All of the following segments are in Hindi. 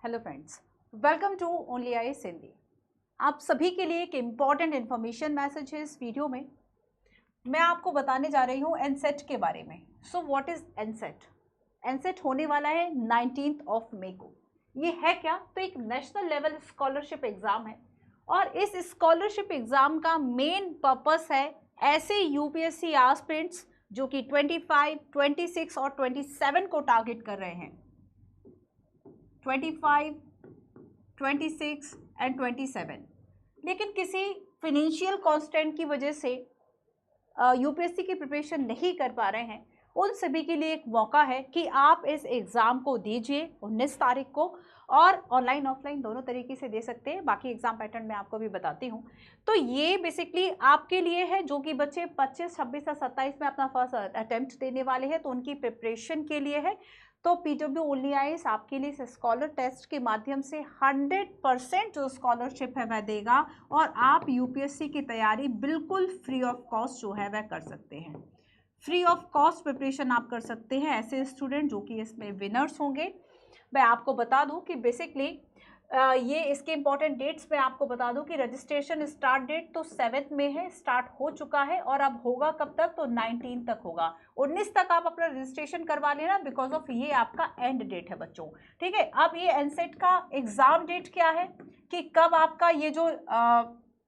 Hello friends, welcome to only IAS Hindi. आप सभी के लिए एक इम्पॉर्टेंट इन्फॉर्मेशन मैसेज है। इस वीडियो में मैं आपको बताने जा रही हूँ एनसेट के बारे में। So what is एनसेट? एनसेट होने वाला है 19 मई को। ये है क्या? तो एक नेशनल लेवल स्कॉलरशिप एग्जाम है और इस स्कॉलरशिप एग्जाम का मेन पर्पस है ऐसे यूपीएससी एस्पिरेंट्स जो कि 25, 26 और 27 को टारगेट कर रहे हैं। 25, 26 एंड 27, लेकिन किसी फिनेंशियल कॉन्स्टेंट की वजह से यूपीएससी की प्रिपरेशन नहीं कर पा रहे हैं, उन सभी के लिए एक मौका है कि आप इस एग्ज़ाम को दीजिए 19 तारीख को, और ऑनलाइन ऑफलाइन दोनों तरीके से दे सकते हैं। बाकी एग्जाम पैटर्न मैं आपको भी बताती हूँ। तो ये बेसिकली आपके लिए है जो कि बच्चे 25, 26 या 27 में अपना फर्स्ट अटेम्प्ट देने वाले हैं, तो उनकी प्रिपरेशन के लिए है। तो पीडब्ल्यू ओनली आईएएस आपके लिए इस स्कॉलर टेस्ट के माध्यम से 100% जो स्कॉलरशिप है वह देगा और आप यूपीएससी की तैयारी बिल्कुल फ्री ऑफ कॉस्ट जो है वह कर सकते हैं। फ्री ऑफ कॉस्ट प्रिपरेशन आप कर सकते हैं ऐसे स्टूडेंट जो कि इसमें विनर्स होंगे। मैं आपको बता दूं कि बेसिकली ये इसके इंपॉर्टेंट डेट्स मैं आपको बता दूं कि रजिस्ट्रेशन स्टार्ट डेट तो 7 में है, स्टार्ट हो चुका है, और अब होगा कब तक? तो 19 तक होगा। 19 तक आप अपना रजिस्ट्रेशन करवा लेना, बिकॉज ऑफ ये आपका एंड डेट है बच्चों। ठीक है, अब ये एनसेट का एग्जाम डेट क्या है कि कब आपका ये जो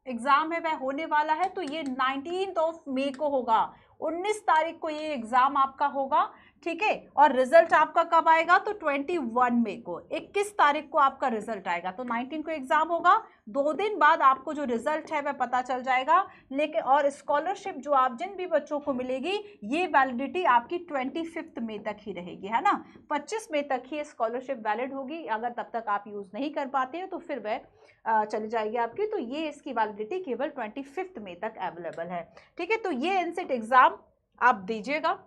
एग्जाम है वह होने वाला है, तो ये 19 मई को होगा। 19 तारीख को ये एग्जाम आपका होगा। ठीक है, और रिजल्ट आपका कब आएगा? तो 21 मई को, 21 तारीख को आपका रिजल्ट आएगा। तो 19 को एग्जाम होगा, 2 दिन बाद आपको जो रिजल्ट है वह पता चल जाएगा। लेकिन और स्कॉलरशिप जो आप जिन भी बच्चों को मिलेगी, ये वैलिडिटी आपकी 25 मई तक ही रहेगी, है ना। 25 मई तक ही स्कॉलरशिप वैलिड होगी। अगर तब तक आप यूज नहीं कर पाते हैं तो फिर वह चली जाएगी आपकी। तो ये इसकी वैलिडिटी केवल 25 मई तक अवेलेबल है। ठीक है, तो ये एनसेट एग्जाम आप दीजिएगा।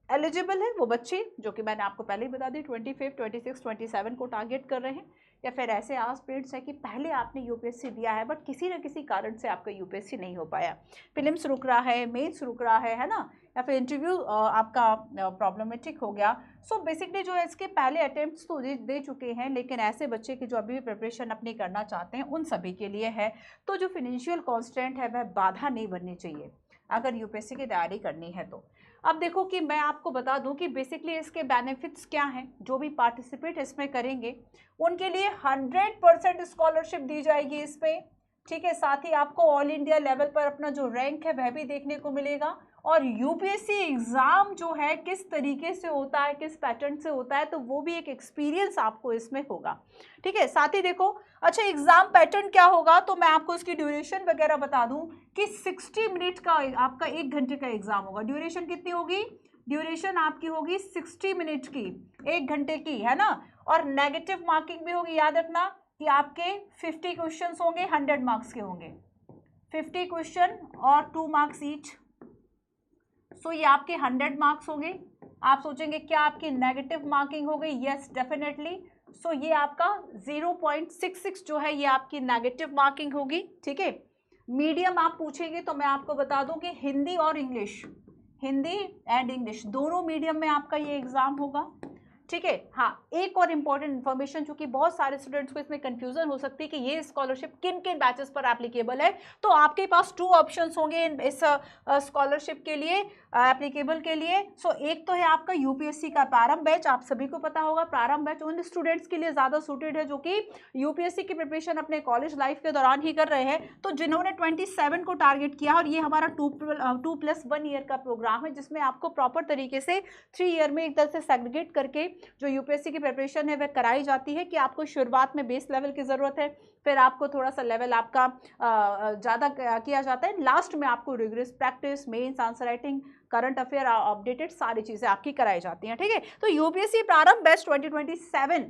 एलिजिबल है वो बच्चे जो कि मैंने आपको पहले ही बता दी 25, 26, 27 को टारगेट कर रहे हैं, या फिर ऐसे एस्पिरेंट्स है कि पहले आपने यूपीएससी दिया है बट किसी न किसी कारण से आपका यूपीएससी नहीं हो पाया, फिल्म्स रुक रहा है, मेंस रुक रहा है ना, या फिर इंटरव्यू आपका प्रॉब्लमेटिक हो गया। सो बेसिकली जो है इसके पहले अटेम्प्ट्स तो दे चुके हैं, लेकिन ऐसे बच्चे की जो अभी भी प्रिपरेशन अपनी करना चाहते हैं उन सभी के लिए है। तो जो फिनेंशियल कॉन्स्टेंट है वह बाधा नहीं बननी चाहिए अगर यूपीएससी की तैयारी करनी है तो। अब देखो कि मैं आपको बता दूं कि बेसिकली इसके बेनिफिट्स क्या हैं। जो भी पार्टिसिपेट इसमें करेंगे उनके लिए 100% स्कॉलरशिप दी जाएगी इसमें। ठीक है, साथ ही आपको ऑल इंडिया लेवल पर अपना जो रैंक है वह भी देखने को मिलेगा, और यूपीएससी एग्जाम जो है किस तरीके से होता है, किस पैटर्न से होता है, तो वो भी एक एक्सपीरियंस आपको इसमें होगा। ठीक है, साथ ही देखो, अच्छा एग्जाम पैटर्न क्या होगा, तो मैं आपको इसकी ड्यूरेशन वगैरह बता दूं कि 60 मिनट का आपका 1 घंटे का एग्जाम होगा। ड्यूरेशन कितनी होगी? ड्यूरेशन आपकी होगी 60 मिनट की, 1 घंटे की, है ना। और नेगेटिव मार्किंग भी होगी। याद रखना कि आपके 50 क्वेश्चन होंगे, 100 मार्क्स के होंगे। 50 क्वेश्चन और 2 मार्क्स ईच। सो ये आपके 100 मार्क्स होंगे। आप सोचेंगे क्या आपकी नेगेटिव मार्किंग हो गई? Yes, definitely. सो ये आपका 0.66 जो है ये आपकी नेगेटिव मार्किंग होगी। ठीक है, मीडियम आप पूछेंगे तो मैं आपको बता दूं कि हिंदी और इंग्लिश, हिंदी एंड इंग्लिश दोनों मीडियम में आपका ये एग्जाम होगा। ठीक है, हाँ, एक और इम्पॉर्टेंट इन्फॉर्मेशन, चूंकि बहुत सारे स्टूडेंट्स को इसमें कंफ्यूजन हो सकती है कि ये स्कॉलरशिप किन किन बैचेस पर एप्लीकेबल है, तो आपके पास 2 ऑप्शंस होंगे इस स्कॉलरशिप के लिए, एप्लीकेबल के लिए। सो एक तो है आपका यूपीएससी का प्रारंभ बैच। आप सभी को पता होगा प्रारंभ बैच उन स्टूडेंट्स के लिए ज़्यादा सूटेड है जो कि यूपीएससी की प्रिपरेशन अपने कॉलेज लाइफ के दौरान ही कर रहे हैं, तो जिन्होंने 27 को टारगेट किया। और ये हमारा 2+1 ईयर का प्रोग्राम है जिसमें आपको प्रॉपर तरीके से 3 ईयर में एक तरह से सेग्रीगेट करके जो यूपीएससी की प्रिपरेशन है वह कराई जाती है। कि आपको शुरुआत में बेस लेवल की ज़रूरत है, फिर आपको थोड़ा सा लेवल आपका ज़्यादा किया जाता है, लास्ट में आपको rigorous practice, mains, answer writing, current affair updated सारी चीज़ें आपकी कराई जाती हैं। ठीक है, तो यूपीएससी प्रारंभ बैच 2027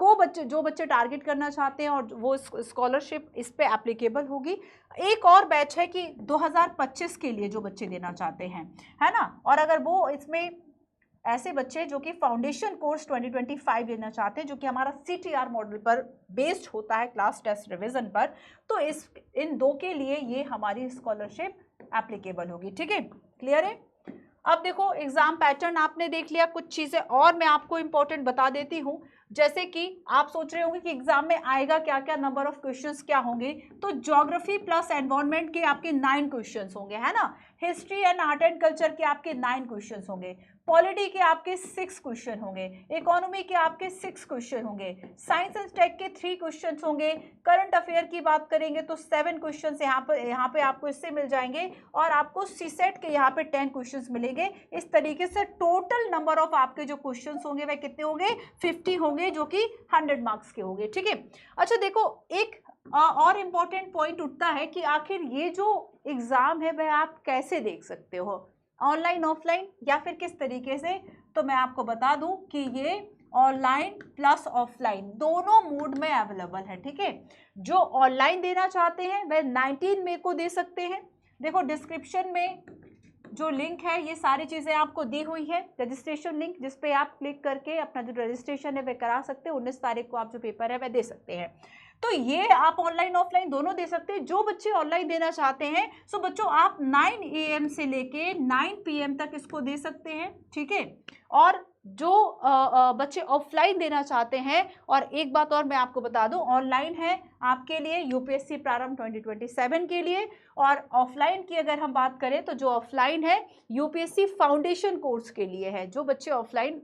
को जो बच्चे टारगेट करना चाहते हैं और वो स्कॉलरशिप इस पे एप्लीकेबल होगी। एक और बैच है कि 2025 के लिए जो बच्चे देना चाहते हैं, है ना। और अगर वो इसमें ऐसे बच्चे जो कि फाउंडेशन कोर्स 2025 लेना चाहते हैं, जो कि हमारा सीटीआर मॉडल पर बेस्ड होता है, क्लास टेस्ट रिवीजन पर, तो इन 2 के लिए ये हमारी स्कॉलरशिप एप्लीकेबल होगी। ठीक है, क्लियर है। अब देखो एग्जाम पैटर्न आपने देख लिया, कुछ चीज़ें और मैं आपको इंपॉर्टेंट बता देती हूँ। जैसे कि आप सोच रहे होंगे कि एग्जाम में आएगा क्या क्या, नंबर ऑफ क्वेश्चंस क्या होंगे, तो ज्योग्राफी प्लस एनवायरनमेंट के आपके 9 क्वेश्चंस होंगे, है ना। History and art and culture के आपके 9 क्वेश्चंस होंगे, पॉलिटी के आपके 6 क्वेश्चन होंगे, इकोनॉमी के आपके 6 क्वेश्चन होंगे, साइंस एंड टेक के 3 क्वेश्चन होंगे, करंट अफेयर की बात करेंगे तो 7 क्वेश्चन यहाँ पे आपको इससे मिल जाएंगे, और आपको सीसेट के यहाँ पे 10 क्वेश्चन मिलेंगे। इस तरीके से टोटल नंबर ऑफ आपके जो क्वेश्चन होंगे वह कितने होंगे, 50 होंगे, जो कि 100 मार्क्स के होंगे, ठीक है। अच्छा देखो, एक और इम्पॉर्टेंट पॉइंट उठता है कि आखिर ये जो एग्जाम है वह आप कैसे देख सकते हो, ऑनलाइन ऑफलाइन या फिर किस तरीके से। तो मैं आपको बता दूं कि ये ऑनलाइन प्लस ऑफलाइन दोनों मोड में अवेलेबल है, ठीक है। जो ऑनलाइन देना चाहते हैं वह 19 मई को दे सकते हैं। देखो डिस्क्रिप्शन में जो लिंक है ये सारी चीज़ें आपको दी हुई है, रजिस्ट्रेशन लिंक, जिस पे आप क्लिक करके अपना जो रजिस्ट्रेशन है वह करा सकते हैं। 19 तारीख को आप जो पेपर है वह दे सकते हैं। तो ये आप ऑनलाइन ऑफलाइन दोनों दे सकते हैं। जो बच्चे ऑनलाइन देना चाहते हैं सो बच्चों आप 9 AM से लेके 9 PM तक इसको दे सकते हैं, ठीक है। और जो बच्चे ऑफलाइन देना चाहते हैं, और एक बात और मैं आपको बता दूं, ऑनलाइन है आपके लिए यूपीएससी प्रारंभ 2027 के लिए, और ऑफलाइन की अगर हम बात करें तो जो ऑफलाइन है यूपीएससी फाउंडेशन कोर्स के लिए है। जो बच्चे ऑफलाइन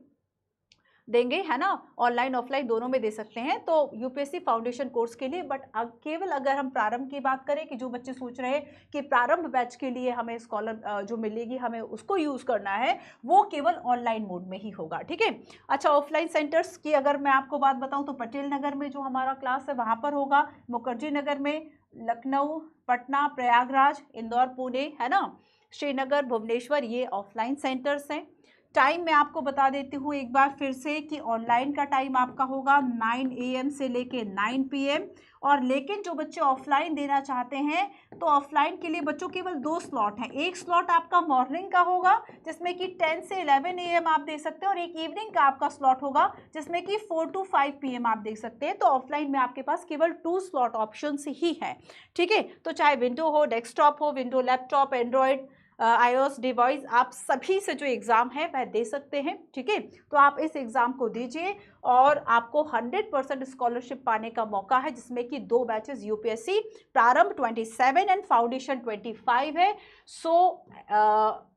देंगे, है ना, ऑनलाइन ऑफलाइन दोनों में दे सकते हैं, तो यूपीएससी फाउंडेशन कोर्स के लिए। बट केवल अगर हम प्रारंभ की बात करें कि जो बच्चे सोच रहे हैं कि प्रारंभ बैच के लिए हमें स्कॉलर जो मिलेगी हमें उसको यूज़ करना है, वो केवल ऑनलाइन मोड में ही होगा, ठीक है। अच्छा, ऑफलाइन सेंटर्स की अगर मैं आपको बात बताऊँ तो पटेल नगर में जो हमारा क्लास है वहाँ पर होगा, मुखर्जी नगर में, लखनऊ, पटना, प्रयागराज, इंदौर, पुणे, है ना, श्रीनगर, भुवनेश्वर, ये ऑफलाइन सेंटर्स हैं। टाइम मैं आपको बता देती हूँ एक बार फिर से कि ऑनलाइन का टाइम आपका होगा 9 AM से लेके 9 PM, और लेकिन जो बच्चे ऑफलाइन देना चाहते हैं तो ऑफलाइन के लिए बच्चों केवल 2 स्लॉट हैं। एक स्लॉट आपका मॉर्निंग का होगा जिसमें कि 10 से 11 AM आप दे सकते हैं, और एक इवनिंग का आपका स्लॉट होगा जिसमें कि 4 to 5 PM आप देख सकते हैं। तो ऑफलाइन में आपके पास केवल 2 स्लॉट ऑप्शन ही है, ठीक है। तो चाहे विंडो हो, डेस्कटॉप हो, window laptop, Android, iOS device, आप सभी से जो एग्ज़ाम है वह दे सकते हैं, ठीक है। तो आप इस एग्ज़ाम को दीजिए और आपको 100% स्कॉलरशिप पाने का मौका है, जिसमें कि 2 बैचेस यूपीएससी प्रारंभ 27 एंड फाउंडेशन 25 है। सो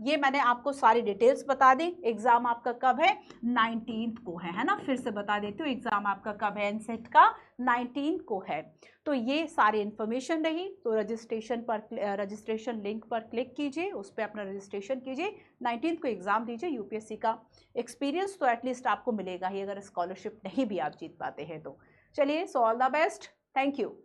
ये मैंने आपको सारी डिटेल्स बता दी। एग्ज़ाम आपका कब है, 19 को है ना। फिर से बता देती हूँ, एग्ज़ाम आपका कब है, एनसेट का 19 को है। तो ये सारी इन्फॉर्मेशन रही। तो रजिस्ट्रेशन लिंक पर क्लिक कीजिए, उस पर अपना रजिस्ट्रेशन कीजिए, 19 को एग्ज़ाम दीजिए। यूपीएससी का एक्सपीरियंस तो एटलीस्ट आपको मिलेगा ही, अगर स्कॉलरशिप नहीं भी आप जीत पाते हैं तो। चलिए, so all the best, thank you.